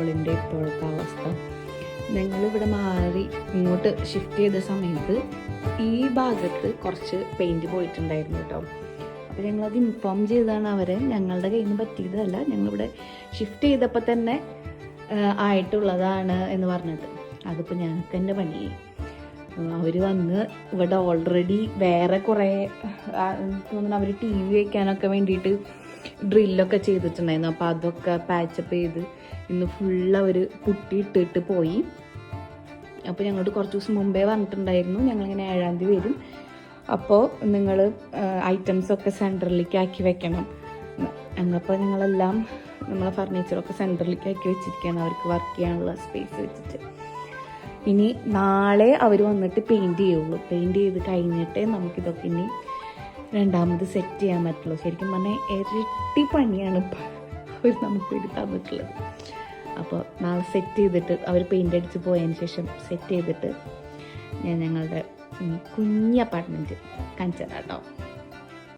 ഹോളിൻ്റെ ഇപ്പോഴത്തെ അവസ്ഥ. ഞങ്ങളിവിടെ മാറി ഇങ്ങോട്ട് ഷിഫ്റ്റ് ചെയ്ത സമയത്ത് ഈ ഭാഗത്ത് കുറച്ച് പെയിൻറ്റ് പോയിട്ടുണ്ടായിരുന്നു കേട്ടോ. അപ്പോൾ ഞങ്ങളത് ഇൻഫോം ചെയ്താണ് അവരെ, ഞങ്ങളുടെ കയ്യിൽ നിന്ന് പറ്റിയതല്ല, ഞങ്ങളിവിടെ ഷിഫ്റ്റ് ചെയ്തപ്പോൾ തന്നെ ആയിട്ടുള്ളതാണ് എന്ന് പറഞ്ഞിട്ട്. അതിപ്പോൾ ഞങ്ങൾക്ക് എൻ്റെ പണിയായി. അവർ വന്ന് ഇവിടെ ഓൾറെഡി വേറെ കുറേ തോന്നുന്നു അവർ ടി വി വയ്ക്കാനൊക്കെ വേണ്ടിയിട്ട് ഡ്രില്ലൊക്കെ ചെയ്തിട്ടുണ്ടായിരുന്നു. അപ്പോൾ അതൊക്കെ പാച്ചപ്പ് ചെയ്ത് ഇന്ന് ഫുള്ള് അവർ പുട്ടിയിട്ടിട്ട് പോയി. അപ്പോൾ ഞങ്ങളോട് കുറച്ച് ദിവസം മുമ്പേ പറഞ്ഞിട്ടുണ്ടായിരുന്നു ഞങ്ങളിങ്ങനെ 7-ാം തീയതി വരും, അപ്പോൾ നിങ്ങൾ ഐറ്റംസൊക്കെ സെൻറ്ററിലേക്ക് ആക്കി വെക്കണം. അപ്പോൾ ഞങ്ങളെല്ലാം നമ്മളെ ഫർണിച്ചറൊക്കെ സെൻറ്ററിലേക്ക് ആക്കി വെച്ചിരിക്കുകയാണ്, അവർക്ക് വർക്ക് ചെയ്യാനുള്ള സ്പേസ് വെച്ചിട്ട്. ഇനി നാളെ അവർ വന്നിട്ട് പെയിൻറ്റ് ചെയ്യുള്ളൂ. പെയിൻറ്റ് ചെയ്ത് കഴിഞ്ഞിട്ടേ നമുക്കിതൊക്കെ ഇനി രണ്ടാമത് സെറ്റ് ചെയ്യാൻ പറ്റുള്ളൂ. ശരിക്കും പറഞ്ഞാൽ ഇരട്ടി പണിയാണ് ഇപ്പോൾ അവർ നമുക്ക് വേണ്ടി തന്നിട്ടുള്ളത്. അപ്പോൾ നാളെ സെറ്റ് ചെയ്തിട്ട് അവർ പെയിൻ്റ് അടിച്ച് പോയതിന് ശേഷം സെറ്റ് ചെയ്തിട്ട് ഞാൻ ഞങ്ങളുടെ കുഞ്ഞ് അപ്പാർട്ട്മെൻറ്റ് കാണിച്ചു തരാം കേട്ടോ.